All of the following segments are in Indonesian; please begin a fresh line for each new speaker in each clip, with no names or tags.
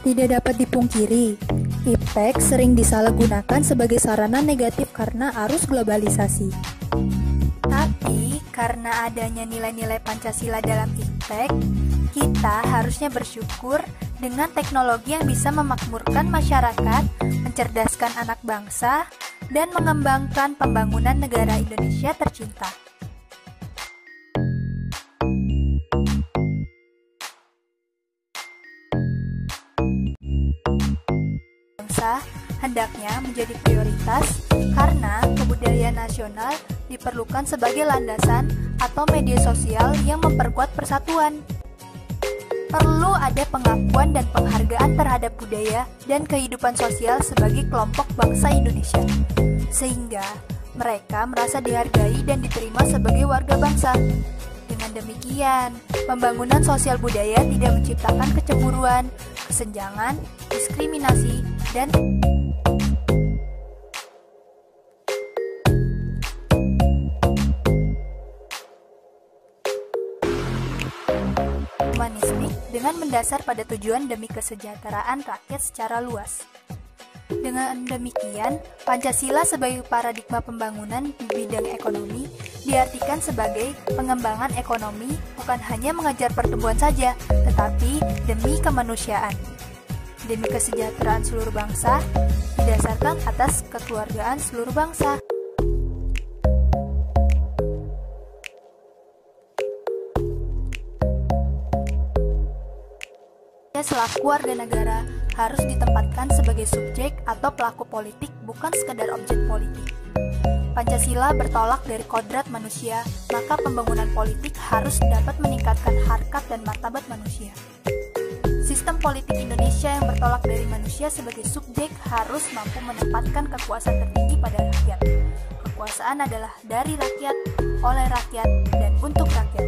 Tidak dapat dipungkiri, iptek sering disalahgunakan sebagai sarana negatif karena arus globalisasi. Tapi, karena adanya nilai-nilai Pancasila dalam iptek, kita harusnya bersyukur dengan teknologi yang bisa memakmurkan masyarakat, mencerdaskan anak bangsa, dan mengembangkan pembangunan negara Indonesia tercinta. Bangsa hendaknya menjadi prioritas karena kebudayaan nasional diperlukan sebagai landasan atau media sosial yang memperkuat persatuan. Perlu ada pengakuan dan penghargaan terhadap budaya dan kehidupan sosial sebagai kelompok bangsa Indonesia, sehingga mereka merasa dihargai dan diterima sebagai warga bangsa. Dengan demikian, pembangunan sosial budaya tidak menciptakan kecemburuan, kesenjangan, diskriminasi, dan humanistik dengan mendasar pada tujuan demi kesejahteraan rakyat secara luas. Dengan demikian, Pancasila sebagai paradigma pembangunan di bidang ekonomi diartikan sebagai pengembangan ekonomi bukan hanya mengejar pertumbuhan saja, tetapi demi kemanusiaan, demi kesejahteraan seluruh bangsa, didasarkan atas kekeluargaan seluruh bangsa. Selaku warga negara harus ditempatkan sebagai subjek atau pelaku politik, bukan sekadar objek politik. Pancasila bertolak dari kodrat manusia, maka pembangunan politik harus dapat meningkatkan harkat dan martabat manusia. Sistem politik Indonesia yang bertolak dari manusia sebagai subjek harus mampu menempatkan kekuasaan tertinggi pada rakyat. Kekuasaan adalah dari rakyat, oleh rakyat, dan untuk rakyat.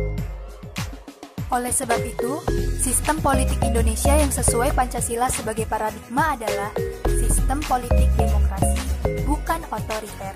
Oleh sebab itu, sistem politik Indonesia yang sesuai Pancasila sebagai paradigma adalah sistem politik demokrasi, bukan otoriter.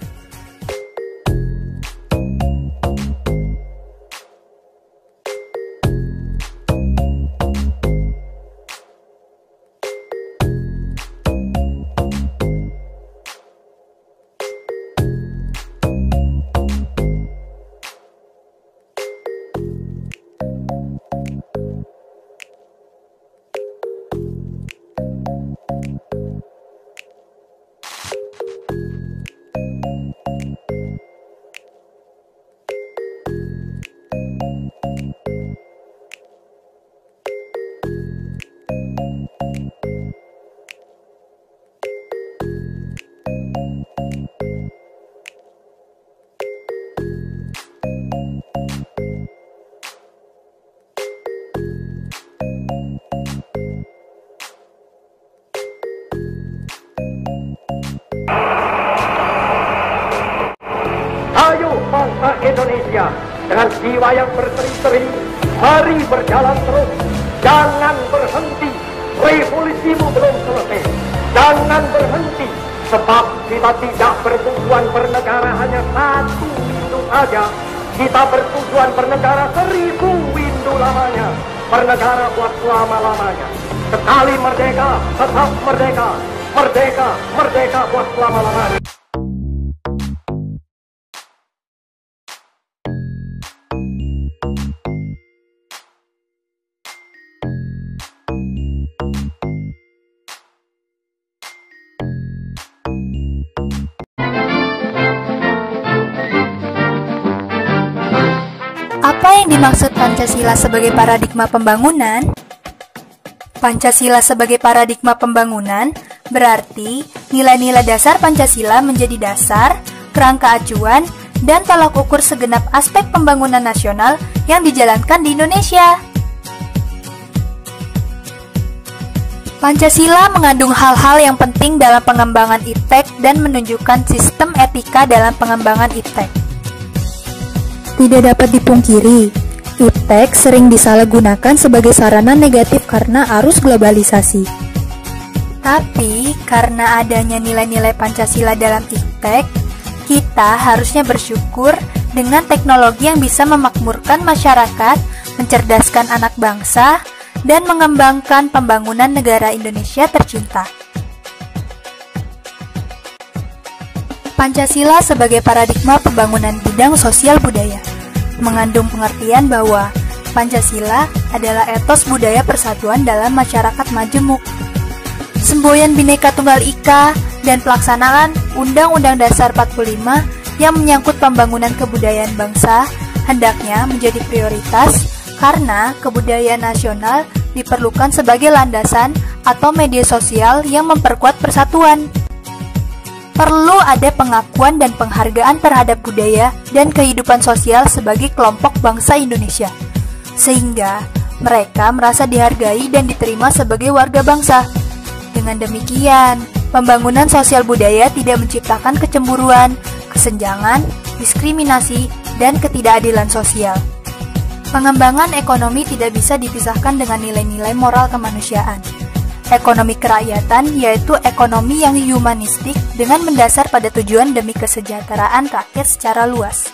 Bangsa Indonesia dengan jiwa yang berseri-seri, mari berjalan terus, jangan berhenti, revolusimu belum selesai, jangan berhenti, sebab kita tidak bertujuan bernegara hanya satu windu saja, kita bertujuan bernegara 1000 windu lamanya, bernegara buat selama-lamanya. Sekali merdeka, tetap merdeka, merdeka, merdeka buat selama-lamanya.
Apa yang dimaksud Pancasila sebagai paradigma pembangunan? Pancasila sebagai paradigma pembangunan berarti nilai-nilai dasar Pancasila menjadi dasar, kerangka acuan, dan tolak ukur segenap aspek pembangunan nasional yang dijalankan di Indonesia. Pancasila mengandung hal-hal yang penting dalam pengembangan iptek dan menunjukkan sistem etika dalam pengembangan iptek. Tidak dapat dipungkiri, iptek sering disalahgunakan sebagai sarana negatif karena arus globalisasi. Tapi, karena adanya nilai-nilai Pancasila dalam iptek, kita harusnya bersyukur dengan teknologi yang bisa memakmurkan masyarakat, mencerdaskan anak bangsa, dan mengembangkan pembangunan negara Indonesia tercinta. Pancasila sebagai paradigma pembangunan bidang sosial budaya mengandung pengertian bahwa Pancasila adalah etos budaya persatuan dalam masyarakat majemuk, semboyan Bhinneka Tunggal Ika, dan pelaksanaan Undang-Undang Dasar 45 yang menyangkut pembangunan kebudayaan bangsa hendaknya menjadi prioritas karena kebudayaan nasional diperlukan sebagai landasan atau media sosial yang memperkuat persatuan. Perlu ada pengakuan dan penghargaan terhadap budaya dan kehidupan sosial sebagai kelompok bangsa Indonesia, sehingga mereka merasa dihargai dan diterima sebagai warga bangsa. Dengan demikian, pembangunan sosial budaya tidak menciptakan kecemburuan, kesenjangan, diskriminasi, dan ketidakadilan sosial. Pengembangan ekonomi tidak bisa dipisahkan dengan nilai-nilai moral kemanusiaan. Ekonomi kerakyatan yaitu ekonomi yang humanistik dengan mendasar pada tujuan demi kesejahteraan rakyat secara luas.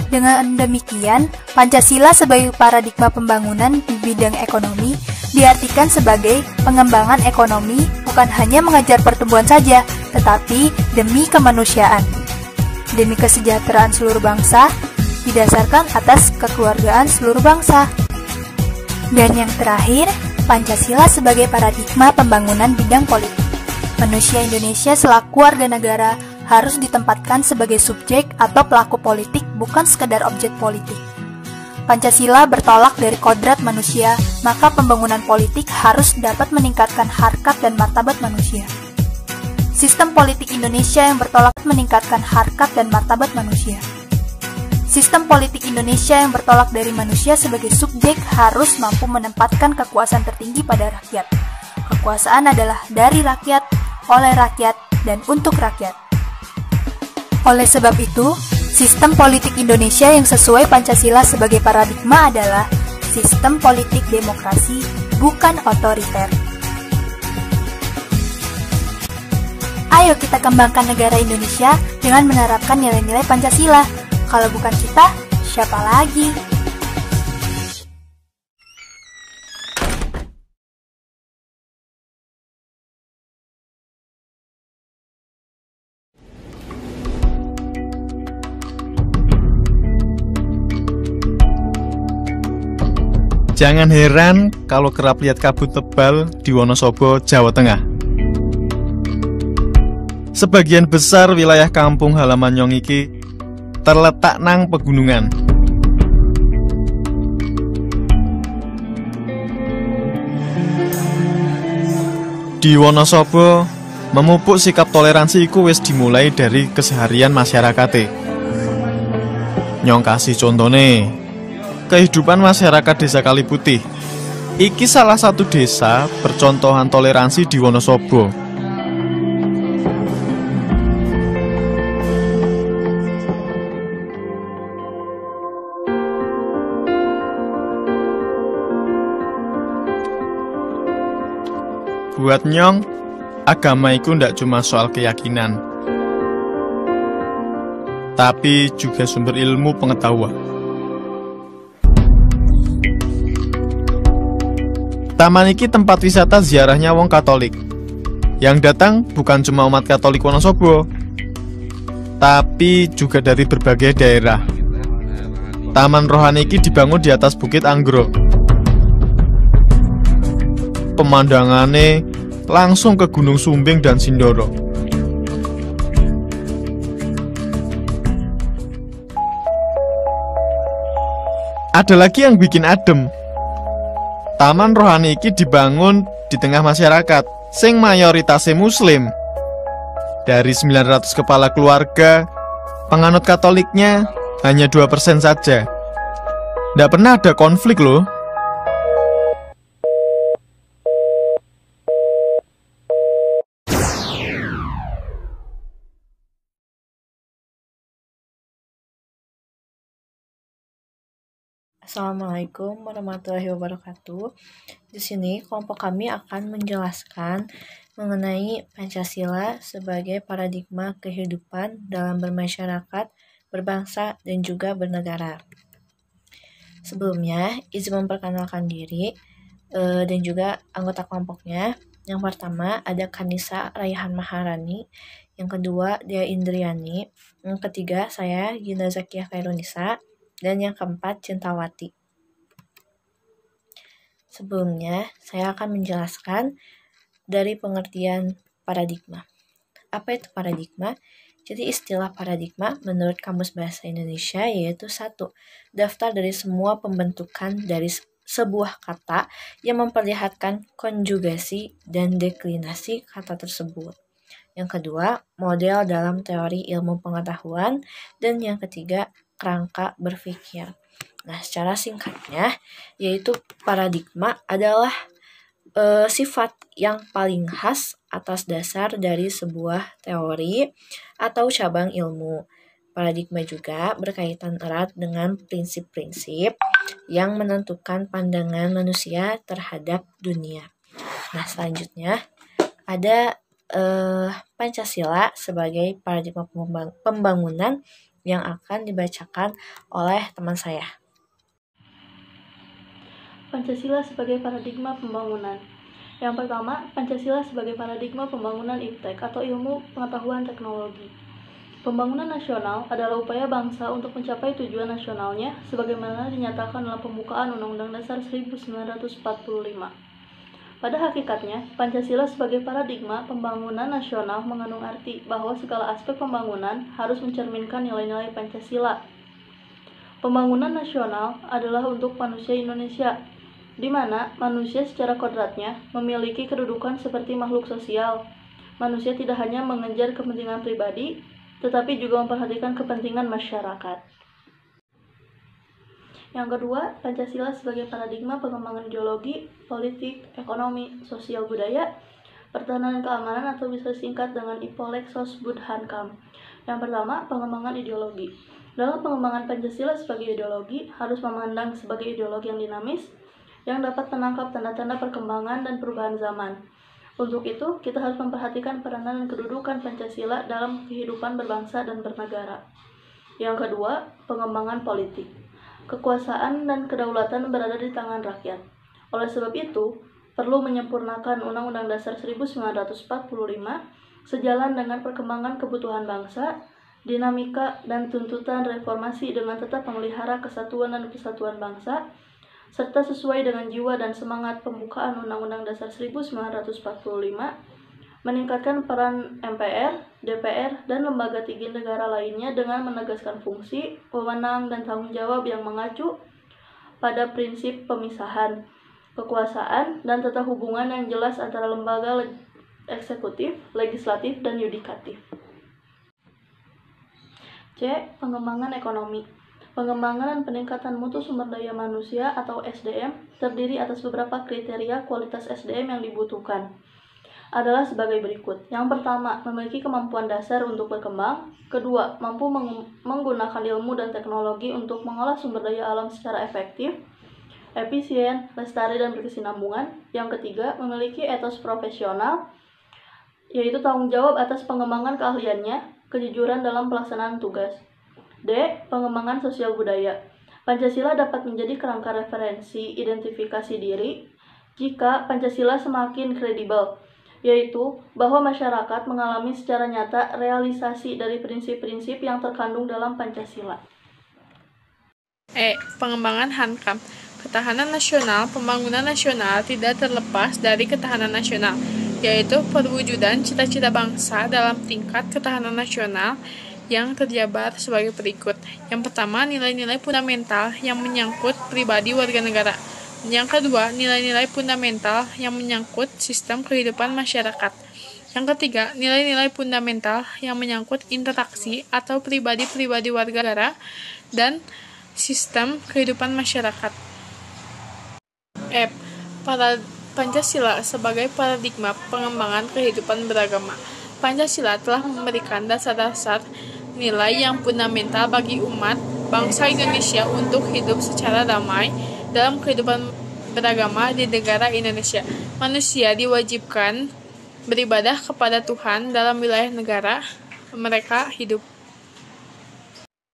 Dengan demikian, Pancasila sebagai paradigma pembangunan di bidang ekonomi diartikan sebagai pengembangan ekonomi bukan hanya mengejar pertumbuhan saja, tetapi demi kemanusiaan, demi kesejahteraan seluruh bangsa, didasarkan atas kekeluargaan seluruh bangsa. Dan yang terakhir, Pancasila sebagai paradigma pembangunan bidang politik. Manusia Indonesia selaku warga negara harus ditempatkan sebagai subjek atau pelaku politik, bukan sekedar objek politik. Pancasila bertolak dari kodrat manusia, maka pembangunan politik harus dapat meningkatkan harkat dan martabat manusia. Sistem politik Indonesia yang bertolak meningkatkan harkat dan martabat manusia. Sistem politik Indonesia yang bertolak dari manusia sebagai subjek harus mampu menempatkan kekuasaan tertinggi pada rakyat. Kekuasaan adalah dari rakyat, oleh rakyat, dan untuk rakyat. Oleh sebab itu, sistem politik Indonesia yang sesuai Pancasila sebagai paradigma adalah sistem politik demokrasi, bukan otoriter. Ayo kita kembangkan negara Indonesia dengan menerapkan nilai-nilai Pancasila. Kalau bukan kita, siapa lagi?
Jangan heran kalau kerap lihat kabut tebal di Wonosobo, Jawa Tengah. Sebagian besar wilayah kampung halaman Nyong iki terletak nang pegunungan. Di Wonosobo, memupuk sikap toleransi iku wis dimulai dari keseharian masyarakate. Nyong kasih contone, kehidupan masyarakat desa Kaliputih. Iki salah satu desa percontohan toleransi di Wonosobo. Buat Nyong, agama itu ndak cuma soal keyakinan, tapi juga sumber ilmu pengetahuan. Taman iki tempat wisata ziarahnya wong Katolik. Yang datang bukan cuma umat Katolik Wonosobo, tapi juga dari berbagai daerah. Taman rohani iki dibangun di atas Bukit Anggro. Pemandangannya langsung ke Gunung Sumbing dan Sindoro. Ada lagi yang bikin adem. Taman rohani iki dibangun di tengah masyarakat sing mayoritasnya muslim. Dari 900 kepala keluarga, penganut Katoliknya hanya 2% saja. Nggak pernah ada konflik loh.
Assalamualaikum warahmatullahi wabarakatuh. Di sini kelompok kami akan menjelaskan mengenai Pancasila sebagai paradigma kehidupan dalam bermasyarakat, berbangsa, dan juga bernegara. Sebelumnya, izin memperkenalkan diri. dan juga anggota kelompoknya. Yang pertama ada Kanisa Raihan Maharani, yang kedua Dia Indriani, yang ketiga saya Gina Zakiah Khairunisa, dan yang keempat Cintawati. Sebelumnya, saya akan menjelaskan dari pengertian paradigma. Apa itu paradigma? Jadi istilah paradigma menurut Kamus Bahasa Indonesia yaitu 1. Daftar dari semua pembentukan dari sebuah kata yang memperlihatkan konjugasi dan deklinasi kata tersebut. Yang kedua, model dalam teori ilmu pengetahuan. Dan yang ketiga, kerangka berpikir. Nah, secara singkatnya, yaitu paradigma adalah sifat yang paling khas atas dasar dari sebuah teori atau cabang ilmu. Paradigma juga berkaitan erat dengan prinsip-prinsip yang menentukan pandangan manusia terhadap dunia. Nah, selanjutnya ada Pancasila sebagai paradigma pembangunan yang akan dibacakan oleh teman saya.
Pancasila sebagai paradigma pembangunan. Yang pertama, Pancasila sebagai paradigma pembangunan IPTEK atau ilmu pengetahuan teknologi. Pembangunan nasional adalah upaya bangsa untuk mencapai tujuan nasionalnya sebagaimana dinyatakan dalam pembukaan Undang-Undang Dasar 1945. Pada hakikatnya, Pancasila sebagai paradigma pembangunan nasional mengandung arti bahwa segala aspek pembangunan harus mencerminkan nilai-nilai Pancasila. Pembangunan nasional adalah untuk manusia Indonesia, di mana manusia secara kodratnya memiliki kedudukan seperti makhluk sosial. Manusia tidak hanya mengejar kepentingan pribadi, tetapi juga memperhatikan kepentingan masyarakat. Yang kedua, Pancasila sebagai paradigma pengembangan ideologi, politik, ekonomi, sosial budaya, pertahanan dan keamanan atau bisa singkat dengan Ipolexos Budhankam. Yang pertama, pengembangan ideologi. Dalam pengembangan Pancasila sebagai ideologi harus memandang sebagai ideologi yang dinamis, yang dapat menangkap tanda-tanda perkembangan dan perubahan zaman. Untuk itu, kita harus memperhatikan peranan dan kedudukan Pancasila dalam kehidupan berbangsa dan bernegara. Yang kedua, pengembangan politik. Kekuasaan dan kedaulatan berada di tangan rakyat. Oleh sebab itu, perlu menyempurnakan Undang-Undang Dasar 1945 sejalan dengan perkembangan kebutuhan bangsa, dinamika dan tuntutan reformasi dengan tetap memelihara kesatuan dan kesatuan bangsa, serta sesuai dengan jiwa dan semangat pembukaan Undang-Undang Dasar 1945, meningkatkan peran MPR, DPR, dan lembaga tinggi negara lainnya dengan menegaskan fungsi, wewenang, dan tanggung jawab yang mengacu pada prinsip pemisahan kekuasaan dan tata hubungan yang jelas antara lembaga eksekutif, legislatif, dan yudikatif. C. Pengembangan ekonomi. Pengembangan dan peningkatan mutu sumber daya manusia atau SDM terdiri atas beberapa kriteria kualitas SDM yang dibutuhkan. Adalah sebagai berikut. Yang pertama, memiliki kemampuan dasar untuk berkembang. Kedua, mampu menggunakan ilmu dan teknologi untuk mengolah sumber daya alam secara efektif, efisien, lestari, dan berkesinambungan. Yang ketiga, memiliki etos profesional, yaitu tanggung jawab atas pengembangan keahliannya, kejujuran dalam pelaksanaan tugas. D. Pengembangan sosial budaya. Pancasila dapat menjadi kerangka referensi identifikasi diri jika Pancasila semakin kredibel, yaitu bahwa masyarakat mengalami secara nyata realisasi dari prinsip-prinsip yang terkandung dalam Pancasila.
E. Pengembangan Hankam. Ketahanan nasional. Pembangunan nasional tidak terlepas dari ketahanan nasional, yaitu perwujudan cita-cita bangsa dalam tingkat ketahanan nasional yang terjabar sebagai berikut. Yang pertama, nilai-nilai fundamental yang menyangkut pribadi warga negara. Yang kedua, nilai-nilai fundamental yang menyangkut sistem kehidupan masyarakat. Yang ketiga, nilai-nilai fundamental yang menyangkut interaksi atau pribadi-pribadi warga negara dan sistem kehidupan masyarakat. F. Pancasila sebagai paradigma pengembangan kehidupan beragama. Pancasila telah memberikan dasar-dasar nilai yang fundamental bagi umat bangsa Indonesia untuk hidup secara damai dalam kehidupan beragama di negara Indonesia. Manusia diwajibkan beribadah kepada Tuhan dalam wilayah negara mereka hidup.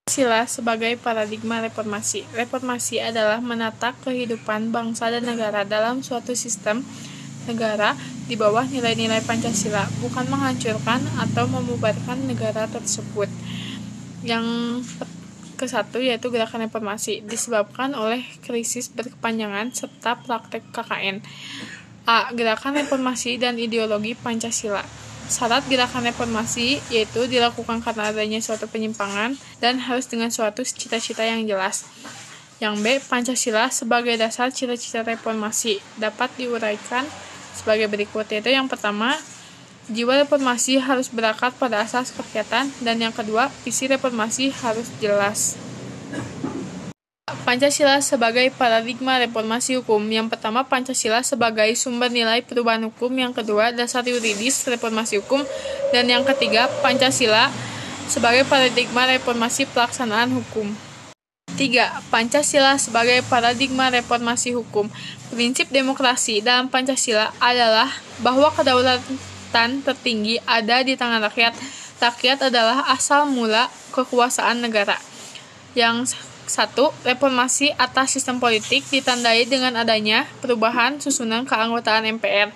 Pancasila sebagai paradigma reformasi. Reformasi adalah menata kehidupan bangsa dan negara dalam suatu sistem negara di bawah nilai-nilai Pancasila, bukan menghancurkan atau membubarkan negara tersebut. Yang ke-1 yaitu gerakan reformasi, disebabkan oleh krisis berkepanjangan serta praktek KKN. A. Gerakan reformasi dan ideologi Pancasila. Syarat gerakan reformasi yaitu dilakukan karena adanya suatu penyimpangan dan harus dengan suatu cita-cita yang jelas. Yang B. Pancasila sebagai dasar cita-cita reformasi dapat diuraikan sebagai berikut, yaitu yang pertama, jiwa reformasi harus berakar pada asas kerakyatan, dan yang kedua, visi reformasi harus jelas. Pancasila sebagai paradigma reformasi hukum. Yang pertama, Pancasila sebagai sumber nilai perubahan hukum. Yang kedua, dasar yuridis reformasi hukum. Dan yang ketiga, Pancasila sebagai paradigma reformasi pelaksanaan hukum. 3. Pancasila sebagai paradigma reformasi hukum. Prinsip demokrasi dalam Pancasila adalah bahwa kedaulatan tertinggi ada di tangan rakyat. Rakyat adalah asal mula kekuasaan negara. Yang 1. Reformasi atas sistem politik ditandai dengan adanya perubahan susunan keanggotaan MPR.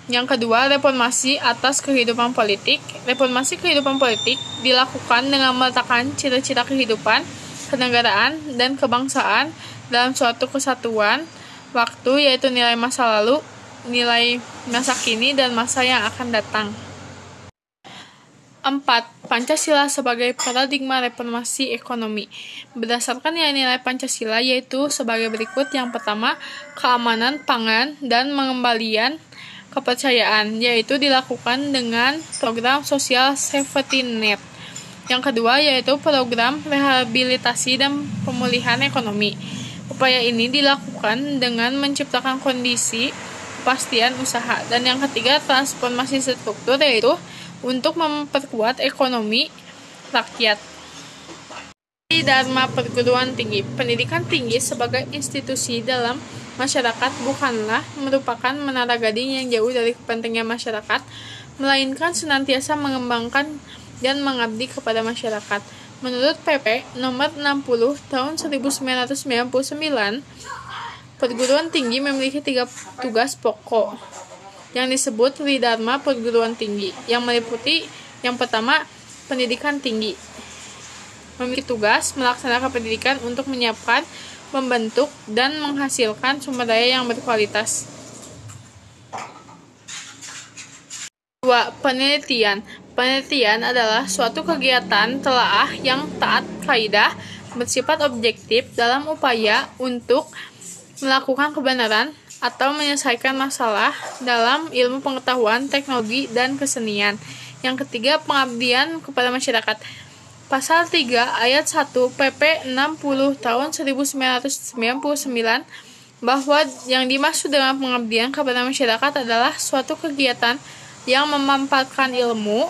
Yang kedua, reformasi atas kehidupan politik. Reformasi kehidupan politik dilakukan dengan meletakkan cita-cita kehidupan, kenegaraan, dan kebangsaan dalam suatu kesatuan waktu, yaitu nilai masa lalu, nilai masa kini, dan masa yang akan datang. 4. Pancasila sebagai paradigma reformasi ekonomi. Berdasarkan nilai-nilai Pancasila yaitu sebagai berikut. Yang pertama, keamanan pangan dan pengembalian kepercayaan, yaitu dilakukan dengan program sosial safety net. Yang kedua, yaitu program rehabilitasi dan pemulihan ekonomi. Upaya ini dilakukan dengan menciptakan kondisi kepastian usaha. Dan yang ketiga, transformasi struktur, yaitu untuk memperkuat ekonomi rakyat. Dharma perguruan tinggi. Pendidikan tinggi sebagai institusi dalam masyarakat bukanlah merupakan menara gading yang jauh dari kepentingan masyarakat, melainkan senantiasa mengembangkan dan mengabdi kepada masyarakat. Menurut PP nomor 60 tahun 1999, perguruan tinggi memiliki 3 tugas pokok yang disebut Tridharma perguruan tinggi, yang meliputi yang pertama, pendidikan tinggi. Memiliki tugas melaksanakan pendidikan untuk menyiapkan, membentuk, dan menghasilkan sumber daya yang berkualitas. 2. Penelitian. Penelitian adalah suatu kegiatan telaah yang taat kaidah, bersifat objektif dalam upaya untuk melakukan kebenaran atau menyelesaikan masalah dalam ilmu pengetahuan, teknologi, dan kesenian. Yang ketiga, pengabdian kepada masyarakat. Pasal 3 ayat 1 PP 60 tahun 1999 bahwa yang dimaksud dengan pengabdian kepada masyarakat adalah suatu kegiatan yang memanfaatkan ilmu,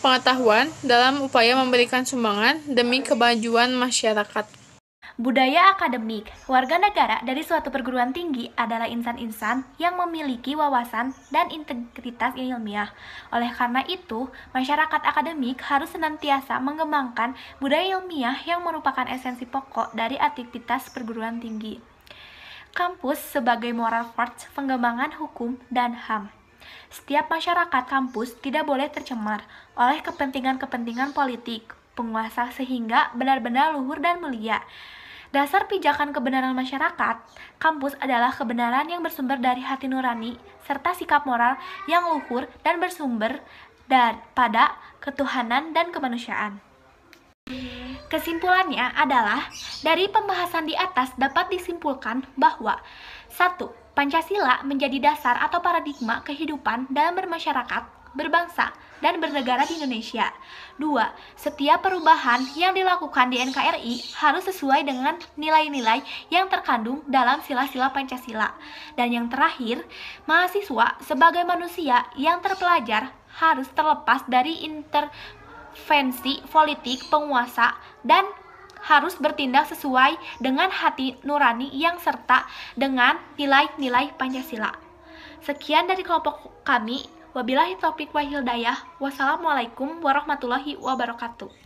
pengetahuan dalam upaya memberikan sumbangan demi kemajuan masyarakat.
Budaya akademik. Warga negara dari suatu perguruan tinggi adalah insan-insan yang memiliki wawasan dan integritas yang ilmiah. Oleh karena itu, masyarakat akademik harus senantiasa mengembangkan budaya ilmiah yang merupakan esensi pokok dari aktivitas perguruan tinggi. Kampus sebagai moral force pengembangan hukum dan HAM. Setiap masyarakat kampus tidak boleh tercemar oleh kepentingan-kepentingan politik, penguasa sehingga benar-benar luhur dan mulia. Dasar pijakan kebenaran masyarakat, kampus adalah kebenaran yang bersumber dari hati nurani, serta sikap moral yang luhur dan bersumber pada ketuhanan dan kemanusiaan. Kesimpulannya adalah, dari pembahasan di atas dapat disimpulkan bahwa 1. Pancasila menjadi dasar atau paradigma kehidupan dalam bermasyarakat, berbangsa, dan bernegara di Indonesia. 2. Setiap perubahan yang dilakukan di NKRI harus sesuai dengan nilai-nilai yang terkandung dalam sila-sila Pancasila. Dan yang terakhir, mahasiswa sebagai manusia yang terpelajar harus terlepas dari intervensi politik penguasa dan harus bertindak sesuai dengan hati nurani yang serta dengan nilai-nilai Pancasila. Sekian dari kelompok kami. Wabillahi taufiq wal hidayah. Wassalamualaikum warahmatullahi wabarakatuh.